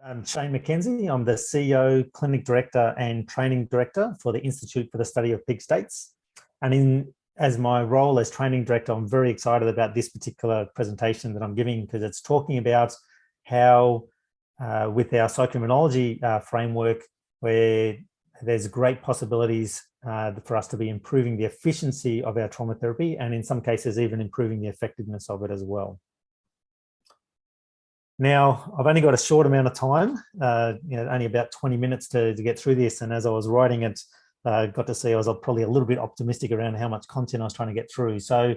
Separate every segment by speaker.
Speaker 1: I'm Shayne McKenzie. I'm the CEO, Clinic Director and Training Director for the Institute for the Study of Pig States. And as my role as Training Director, I'm very excited about this particular presentation that I'm giving because it's talking about how with our psychoimmunology framework, where there's great possibilities for us to be improving the efficiency of our trauma therapy and in some cases even improving the effectiveness of it as well. Now, I've only got a short amount of time, only about 20 minutes to get through this. And as I was writing it, got to see I was probably a little bit optimistic around how much content I was trying to get through. So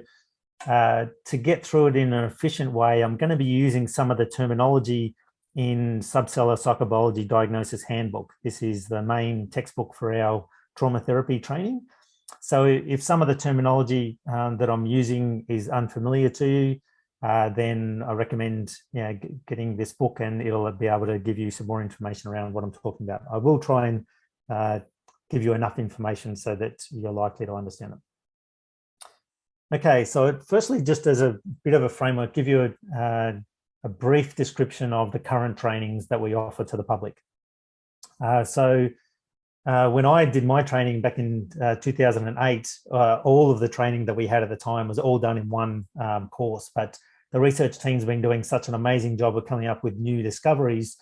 Speaker 1: to get through it in an efficient way, I'm going to be using some of the terminology in Subcellular Psychobiology Diagnosis Handbook. This is the main textbook for our trauma therapy training. So if some of the terminology that I'm using is unfamiliar to you, then I recommend getting this book, and it'll be able to give you some more information around what I'm talking about. I will try and give you enough information so that you're likely to understand it. Okay, so firstly, just as a bit of a framework, give you a brief description of the current trainings that we offer to the public. When I did my training back in 2008, all of the training that we had at the time was all done in one course, but the research team's been doing such an amazing job of coming up with new discoveries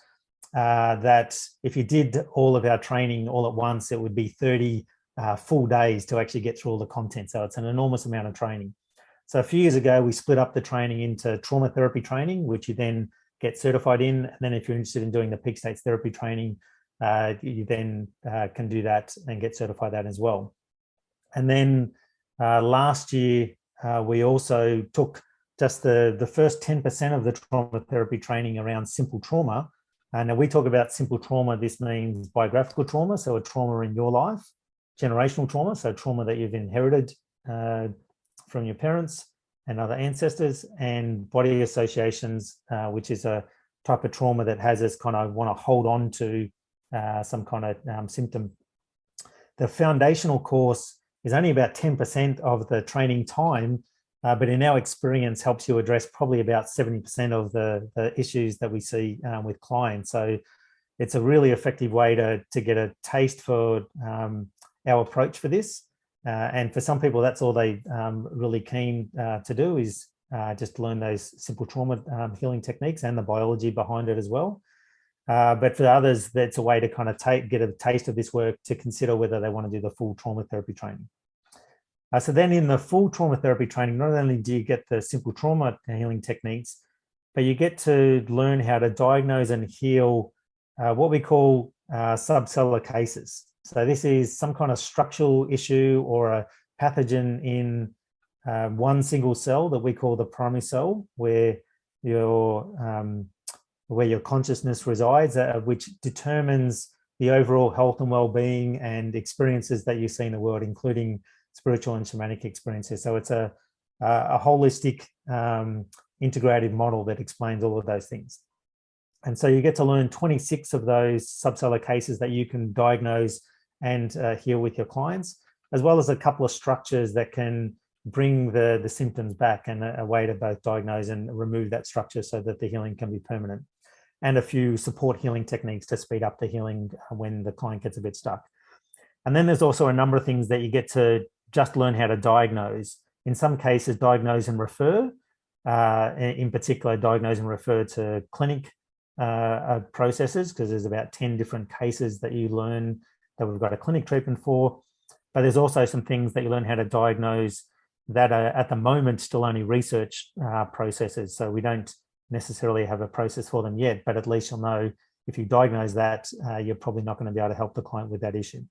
Speaker 1: that if you did all of our training all at once, it would be 30 full days to actually get through all the content. So it's an enormous amount of training. So a few years ago, we split up the training into trauma therapy training, which you then get certified in. And then if you're interested in doing the pig states therapy training, you then can do that and get certified that as well. And then last year, we also took just the first 10% of the trauma therapy training around simple trauma. And we talk about simple trauma. This means biographical trauma, so a trauma in your life, generational trauma, so trauma that you've inherited from your parents and other ancestors, and body associations, which is a type of trauma that has us kind of want to hold on to some kind of symptom. The foundational course is only about 10% of the training time, but in our experience helps you address probably about 70% of the issues that we see with clients. So it's a really effective way to get a taste for our approach for this. And for some people, that's all they really keen to do is just learn those simple trauma healing techniques and the biology behind it as well. But for others, that's a way to kind of get a taste of this work to consider whether they want to do the full trauma therapy training. So then in the full trauma therapy training, not only do you get the simple trauma healing techniques, but you get to learn how to diagnose and heal what we call subcellular cases. So this is some kind of structural issue or a pathogen in one single cell that we call the primary cell, where your consciousness resides, which determines the overall health and well-being and experiences that you see in the world, including spiritual and shamanic experiences. So it's a holistic, integrated model that explains all of those things. And so you get to learn 26 of those subcellular cases that you can diagnose and heal with your clients, as well as a couple of structures that can bring the symptoms back, and a way to both diagnose and remove that structure so that the healing can be permanent, and a few support healing techniques to speed up the healing when the client gets a bit stuck. And then there's also a number of things that you get to just learn how to diagnose. In some cases, diagnose and refer, in particular, diagnose and refer to clinic processes, because there's about 10 different cases that you learn that we've got a clinic treatment for. But there's also some things that you learn how to diagnose that are at the moment still only research processes. So we don't necessarily have a process for them yet, but at least you'll know if you diagnose that, you're probably not going to be able to help the client with that issue.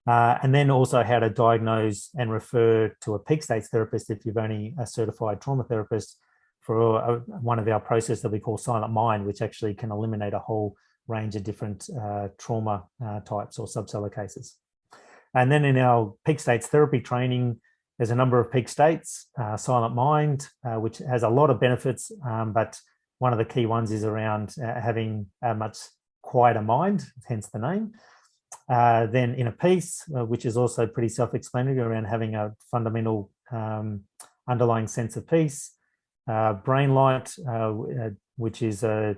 Speaker 1: And then also how to diagnose and refer to a peak states therapist if you've only a certified trauma therapist for one of our processes that we call Silent Mind, which actually can eliminate a whole range of different trauma types or subcellular cases. And then in our peak states therapy training, there's a number of peak states, Silent Mind, which has a lot of benefits, but one of the key ones is around having a much quieter mind, hence the name. Then Inner Peace, which is also pretty self-explanatory around having a fundamental underlying sense of peace. Brain Light, which is a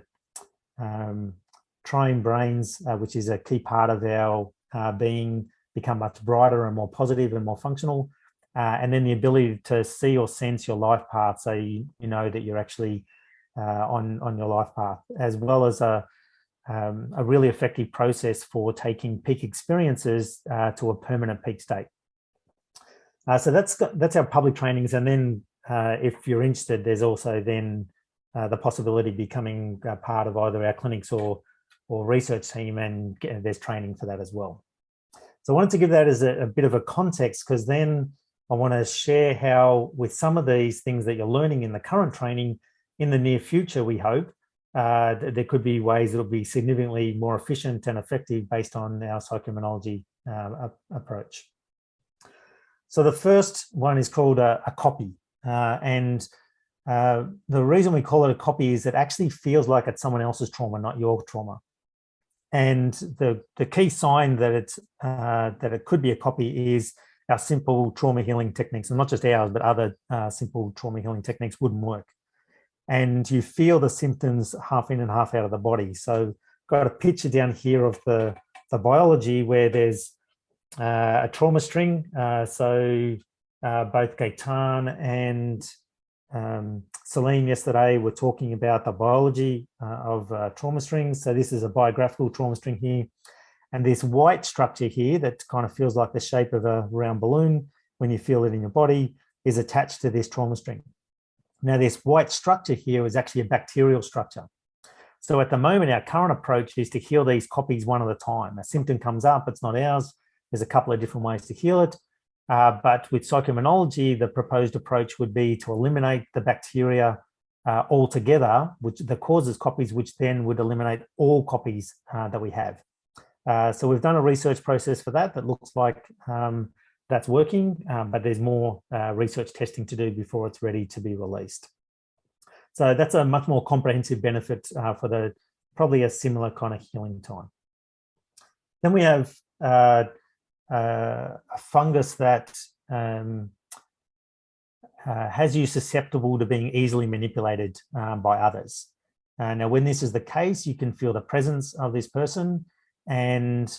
Speaker 1: train brains, which is a key part of our being, become much brighter and more positive and more functional. And then the ability to see or sense your life path, so you know that you're actually on your life path, as well as a really effective process for taking peak experiences to a permanent peak state. So that's our public trainings. And then if you're interested, there's also then the possibility of becoming part of either our clinics or research team, and there's training for that as well. So I wanted to give that as a bit of a context, because then I want to share how, with some of these things that you're learning in the current training, in the near future, we hope, there could be ways that will be significantly more efficient and effective based on our psychoimmunology approach. So the first one is called a copy. And the reason we call it a copy is it actually feels like it's someone else's trauma, not your trauma. And the key sign that it could be a copy is our simple trauma healing techniques, and not just ours, but other simple trauma healing techniques wouldn't work. And you feel the symptoms half in and half out of the body. So got a picture down here of the biology where there's a trauma string. So both Gaetan and Celine yesterday were talking about the biology of trauma strings. So this is a biographical trauma string here. And this white structure here that kind of feels like the shape of a round balloon when you feel it in your body is attached to this trauma string. Now, this white structure here is actually a bacterial structure. So at the moment, our current approach is to heal these copies one at a time. A symptom comes up, it's not ours. There's a couple of different ways to heal it. But with psychoimmunology, the proposed approach would be to eliminate the bacteria altogether, which that causes copies, which then would eliminate all copies that we have. So we've done a research process for that looks like that's working, but there's more research testing to do before it's ready to be released. So that's a much more comprehensive benefit for probably a similar kind of healing time. Then we have a fungus that has you susceptible to being easily manipulated by others. Now, when this is the case, you can feel the presence of this person, and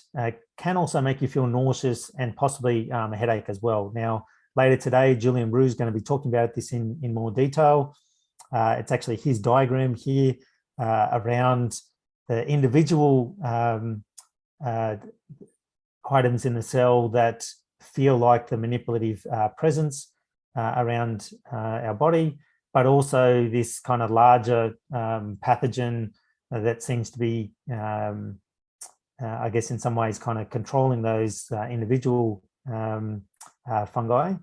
Speaker 1: can also make you feel nauseous and possibly a headache as well. Now, later today, Julian Roux is going to be talking about this in more detail. It's actually his diagram here around the individual items in the cell that feel like the manipulative presence around our body, but also this kind of larger pathogen that seems to be I guess in some ways kind of controlling those individual fungi.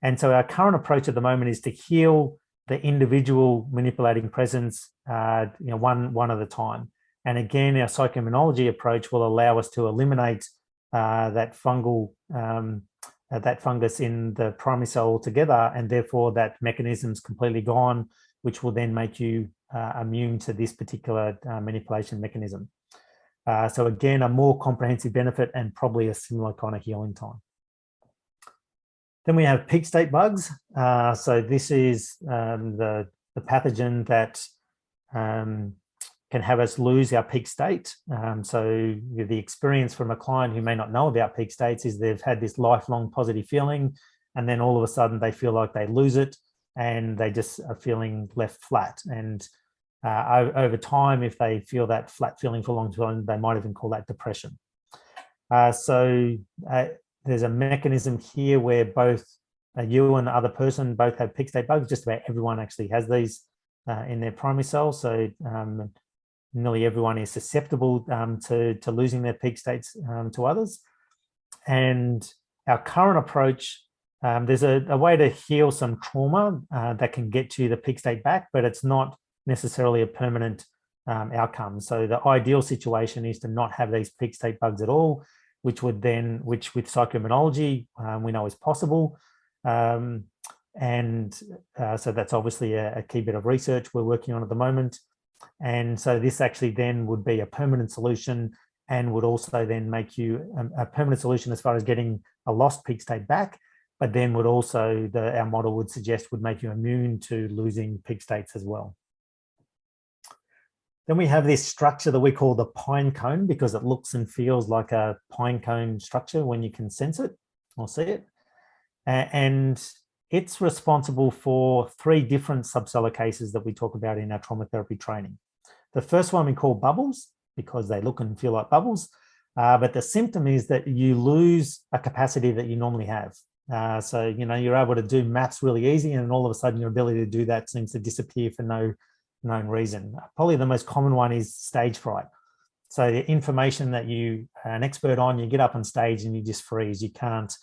Speaker 1: And so our current approach at the moment is to heal the individual manipulating presence one at a time. And again, our psychoimmunology approach will allow us to eliminate that fungus in the primary cell altogether, and therefore that mechanism's completely gone, which will then make you immune to this particular manipulation mechanism. So again, a more comprehensive benefit and probably a similar kind of healing time. Then we have peak state bugs. So this is the pathogen that can have us lose our peak state. So the experience from a client who may not know about peak states is they've had this lifelong positive feeling, and then all of a sudden they feel like they lose it and they just are feeling left flat. And over time, if they feel that flat feeling for a long time, they might even call that depression. So there's a mechanism here where both you and the other person both have peak state bugs. Just about everyone actually has these in their primary cells. So nearly everyone is susceptible to losing their peak states to others. And our current approach, there's a way to heal some trauma that can get you the peak state back, but it's not necessarily a permanent outcome. So the ideal situation is to not have these peak state bugs at all, which with psychoimmunology we know is possible. So that's obviously a key bit of research we're working on at the moment. And so this actually then would be a permanent solution, and would also then make you a permanent solution as far as getting a lost peak state back, but then would also, our model would suggest, would make you immune to losing peak states as well. Then we have this structure that we call the pine cone because it looks and feels like a pine cone structure when you can sense it or see it. And it's responsible for 3 different subcellular cases that we talk about in our trauma therapy training. The first one we call bubbles because they look and feel like bubbles. But the symptom is that you lose a capacity that you normally have. So, you're able to do maths really easy, and all of a sudden your ability to do that seems to disappear for no known reason. Probably the most common one is stage fright. So the information that you are an expert on, you get up on stage and you just freeze. You can't,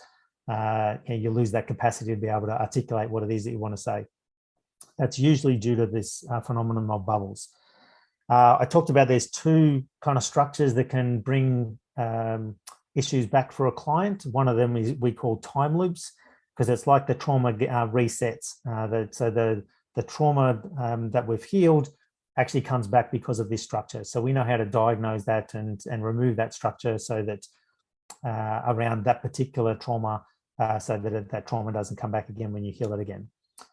Speaker 1: you lose that capacity to be able to articulate what it is that you want to say. That's usually due to this phenomenon of bubbles. I talked about there's 2 kind of structures that can bring issues back for a client. One of them is we call time loops because it's like the trauma resets. So the trauma that we've healed actually comes back because of this structure. So we know how to diagnose that and remove that structure so that around that particular trauma, so that that trauma doesn't come back again when you heal it again.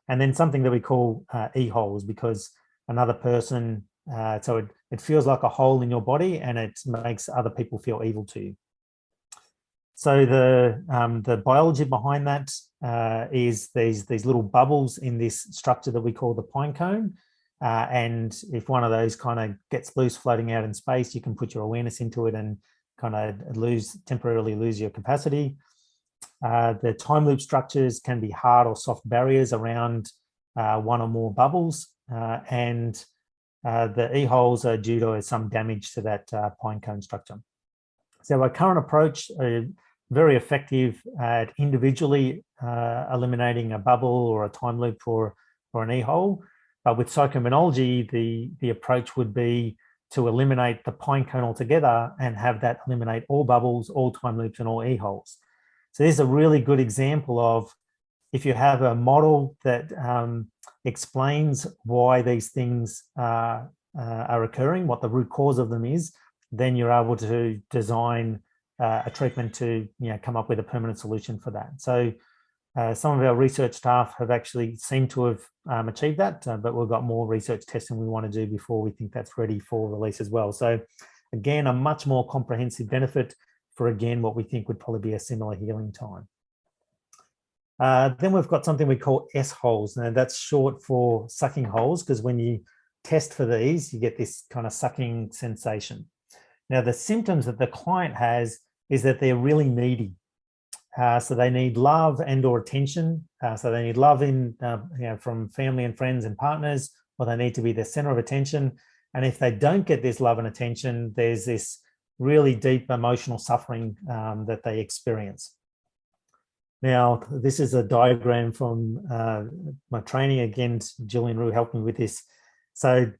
Speaker 1: And then something that we call e-holes because another person, so it feels like a hole in your body and it makes other people feel evil to you. So the biology behind that is these little bubbles in this structure that we call the pine cone. And if one of those kind of gets loose floating out in space, you can put your awareness into it and kind of temporarily lose your capacity. The time loop structures can be hard or soft barriers around 1 or more bubbles. And the e-holes are due to some damage to that pine cone structure. So our current approach is very effective at individually eliminating a bubble or a time loop or an e-hole. But with psychoimmunology, the approach would be to eliminate the pine cone altogether and have that eliminate all bubbles, all time loops, and all e-holes. So this is a really good example of if you have a model that explains why these things are occurring, what the root cause of them is, then you're able to design a treatment to come up with a permanent solution for that. So some of our research staff have actually seemed to have achieved that, but we've got more research testing we want to do before we think that's ready for release as well. So again, a much more comprehensive benefit for, again, what we think would probably be a similar healing time. Then we've got something we call S-holes. Now that's short for sucking holes because when you test for these, you get this kind of sucking sensation. Now the symptoms that the client has is that they're really needy. So they need love and or attention. So they need love from family and friends and partners, or they need to be the center of attention. And if they don't get this love and attention, there's this really deep emotional suffering that they experience. Now, this is a diagram from my training. Again, Julian Rue helped me with this. So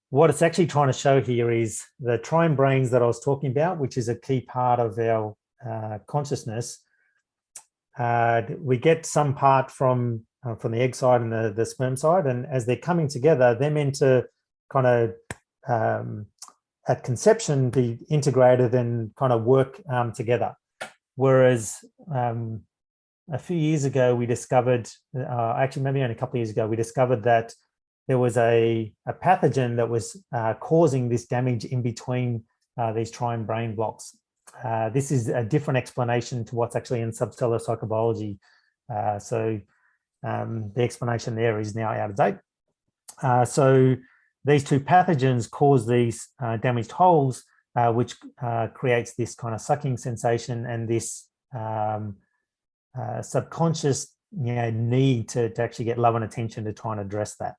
Speaker 1: what it's actually trying to show here is the triune brains that I was talking about, which is a key part of our consciousness. We get some part from the egg side and the sperm side, and as they're coming together, they're meant to kind of at conception be integrated and kind of work together. Whereas a few years ago we discovered, actually maybe only a couple of years ago, we discovered that there was a pathogen that was causing this damage in between these triune brain blocks. This is a different explanation to what's actually in subcellular psychobiology. So the explanation there is now out of date. So these 2 pathogens cause these damaged holes, which creates this kind of sucking sensation and this subconscious need to actually get love and attention to try and address that.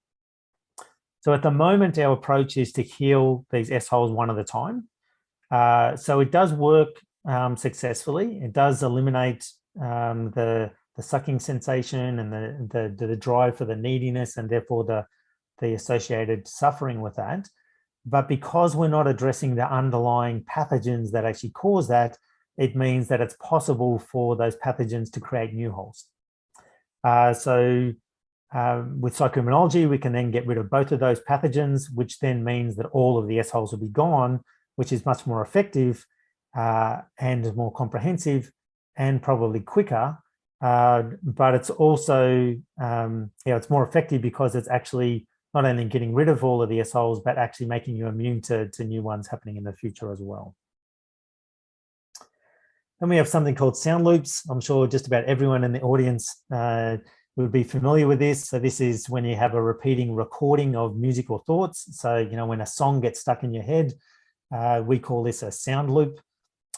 Speaker 1: So at the moment, our approach is to heal these S-holes one at a time. So it does work successfully. It does eliminate the sucking sensation and the drive for the neediness and therefore the associated suffering with that. But because we're not addressing the underlying pathogens that actually cause that, it means that it's possible for those pathogens to create new holes. With psychoimmunology, we can then get rid of both of those pathogens, which then means that all of the S-holes will be gone, which is much more effective and more comprehensive and probably quicker. But it's also, it's more effective because it's actually not only getting rid of all of the SOLs, but actually making you immune to new ones happening in the future as well. Then we have something called sound loops. I'm sure just about everyone in the audience would be familiar with this. So this is when you have a repeating recording of music or thoughts. So, when a song gets stuck in your head, we call this a sound loop.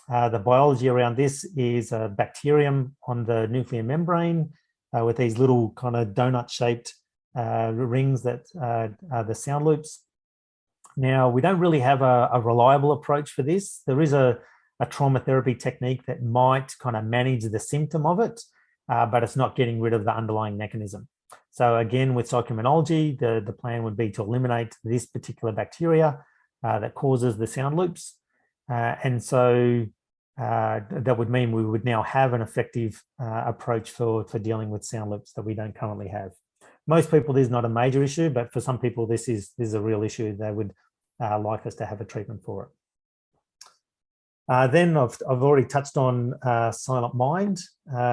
Speaker 1: The biology around this is a bacterium on the nuclear membrane with these little kind of donut-shaped rings that are the sound loops. Now, we don't really have a reliable approach for this. There is a trauma therapy technique that might kind of manage the symptom of it, but it's not getting rid of the underlying mechanism. So again, with psychoimmunology, the plan would be to eliminate this particular bacteria that causes the sound loops. And so that would mean we would now have an effective approach for dealing with sound loops that we don't currently have. Most people, this is not a major issue, but for some people, this is a real issue. They would like us to have a treatment for it. Then I've already touched on silent mind.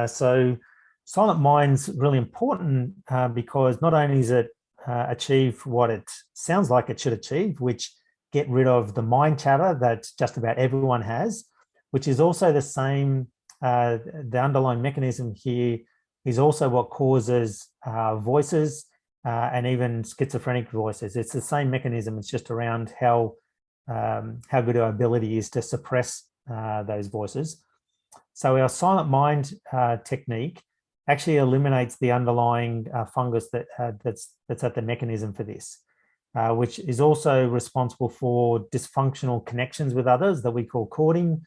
Speaker 1: So silent mind's really important because not only does it achieve what it sounds like it should achieve, which get rid of the mind chatter that just about everyone has, which is also the same, the underlying mechanism here is also what causes voices and even schizophrenic voices. It's the same mechanism, it's just around how good our ability is to suppress those voices. So our silent mind technique actually eliminates the underlying fungus that's at the mechanism for this, which is also responsible for dysfunctional connections with others that we call courting,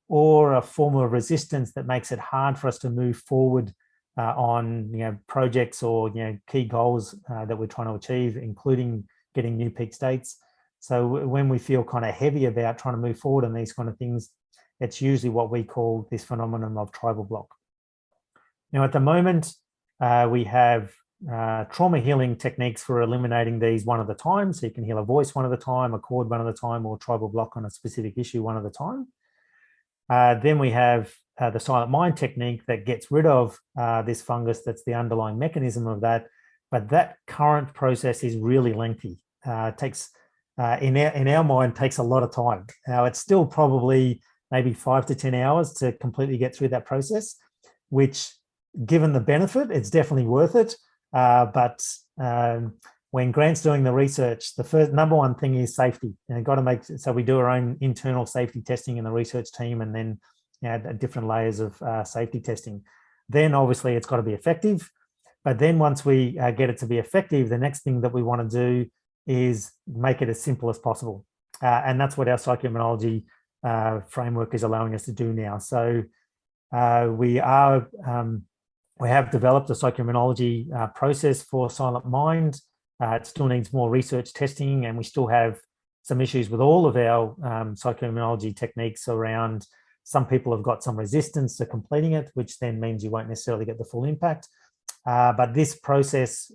Speaker 1: or a form of resistance that makes it hard for us to move forward on projects or key goals that we're trying to achieve, including getting new peak states. So when we feel kind of heavy about trying to move forward on these kind of things, it's usually what we call this phenomenon of tribal block. Now, at the moment, we have trauma healing techniques for eliminating these one at a time. So you can heal a voice one at a time, a chord one at a time, or tribal block on a specific issue one at a time. Then we have the silent mind technique that gets rid of this fungus that's the underlying mechanism of that. But that current process is really lengthy. Takes in our mind takes a lot of time. Now, it's still probably maybe 5 to 10 hours to completely get through that process, which, given the benefit, it's definitely worth it. But when Grant's doing the research, the first number one thing is safety. Got to make so we do our own internal safety testing in the research team, and then different layers of safety testing. Then obviously it's got to be effective. But then once we get it to be effective, the next thing that we want to do is make it as simple as possible, and that's what our psychoimmunology framework is allowing us to do now. So we have developed a psychoimmunology process for silent mind. It still needs more research testing, and we still have some issues with all of our psychoimmunology techniques around. Some people have got some resistance to completing it, which then means you won't necessarily get the full impact. But this process,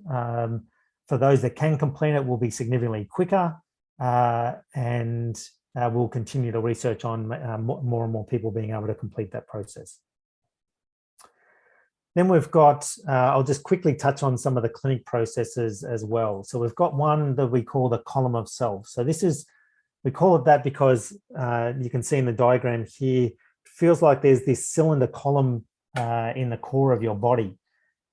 Speaker 1: for those that can complete it, will be significantly quicker, and we'll continue to research on more and more people being able to complete that process. Then we've got, I'll just quickly touch on some of the clinic processes as well. So we've got one that we call the column of self. So this is, we call it that because you can see in the diagram here, it feels like there's this cylinder column in the core of your body.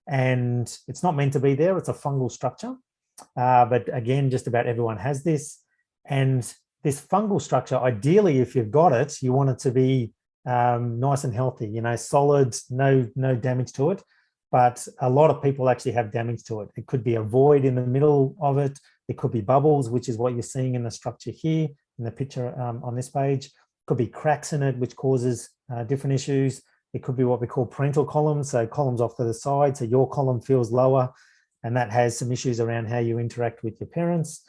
Speaker 1: And it's not meant to be there, it's a fungal structure. But again, just about everyone has this. And this fungal structure, ideally, if you've got it, you want it to be nice and healthy, solid, no damage to it. But a lot of people actually have damage to it. It could be a void in the middle of it. It could be bubbles, which is what you're seeing in the structure here in the picture on this page. It could be cracks in it, which causes different issues. It could be what we call parental columns, so columns off to the side, so your column feels lower, and that has some issues around how you interact with your parents.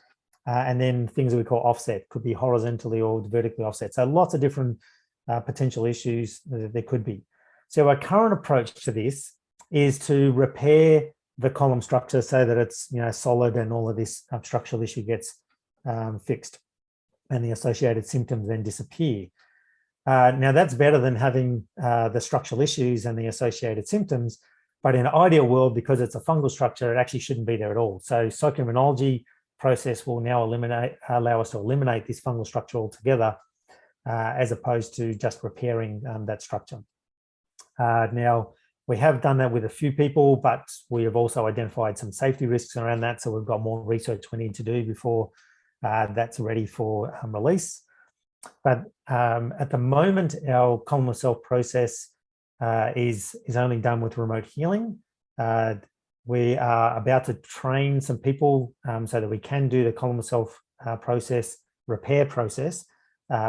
Speaker 1: And then things that we call offset, could be horizontally or vertically offset. So lots of different potential issues that there could be. So our current approach to this is to repair the column structure so that it's solid, and all of this structural issue gets fixed, and the associated symptoms then disappear. Now that's better than having the structural issues and the associated symptoms, but in an ideal world, because it's a fungal structure, it actually shouldn't be there at all. So psychoimmunology process will now allow us to eliminate this fungal structure altogether, as opposed to just repairing that structure. Now, we have done that with a few people, but we have also identified some safety risks around that. So we've got more research we need to do before that's ready for release. But at the moment, our column self process is only done with remote healing. We are about to train some people so that we can do the column self repair process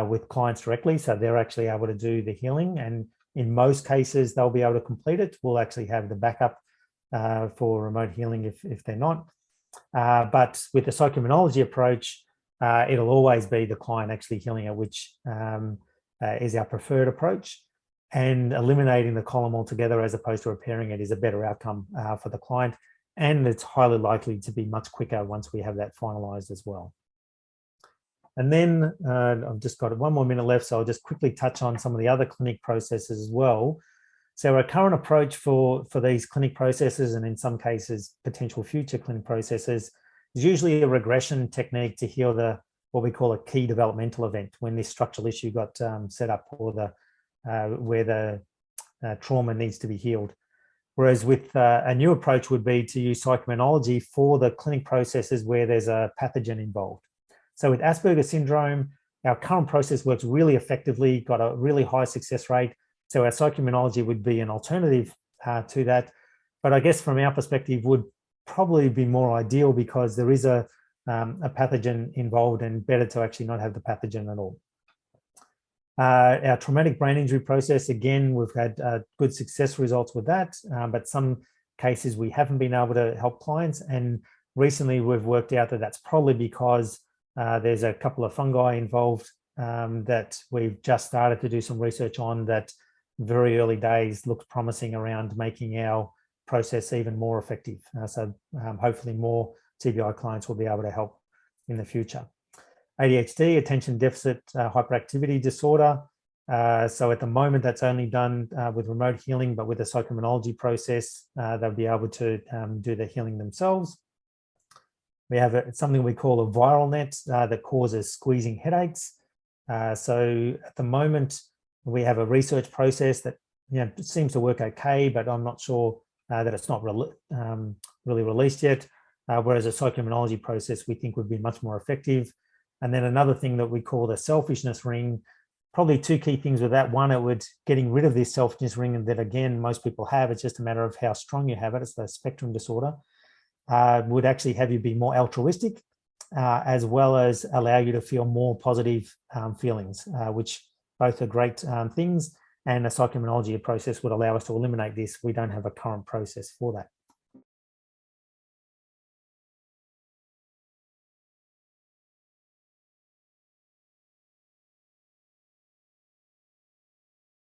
Speaker 1: with clients directly. So they're actually able to do the healing, and in most cases, they'll be able to complete it. We'll actually have the backup for remote healing if they're not. But with the psychoimmunology approach, it'll always be the client actually healing it, which is our preferred approach. And eliminating the column altogether as opposed to repairing it is a better outcome for the client. And it's highly likely to be much quicker once we have that finalized as well. And then I've just got 1 more minute left, so I'll just quickly touch on some of the other clinic processes as well. So our current approach for these clinic processes, and in some cases, potential future clinic processes, is usually a regression technique to heal what we call a key developmental event, when this structural issue got set up, or where the trauma needs to be healed. Whereas with a new approach would be to use psychoimmunology for the clinic processes where there's a pathogen involved. So with Asperger's syndrome, our current process works really effectively, got a really high success rate. So our psychoimmunology would be an alternative to that. But I guess from our perspective would probably be more ideal, because there is a pathogen involved, and better to actually not have the pathogen at all. Our traumatic brain injury process, again, we've had good success results with that, but some cases we haven't been able to help clients. And recently we've worked out that that's probably because there's a couple of fungi involved that we've just started to do some research on, that very early days looked promising around making our process even more effective. So hopefully more TBI clients will be able to help in the future. ADHD, attention deficit hyperactivity disorder. So at the moment, that's only done with remote healing, but with the psychoimmunology process, they'll be able to do the healing themselves. We have something we call a viral net that causes squeezing headaches. So at the moment, we have a research process that seems to work okay, but I'm not sure that it's not really released yet. Whereas a psychoimmunology process we think would be much more effective. And then another thing that we call the selfishness ring, probably two key things with that. One, it would getting rid of this selfishness ring, and that again, most people have. It's just a matter of how strong you have it. It's the spectrum disorder. Would actually have you be more altruistic, as well as allow you to feel more positive feelings, which both are great things. And a psychoimmunology process would allow us to eliminate this. We don't have a current process for that.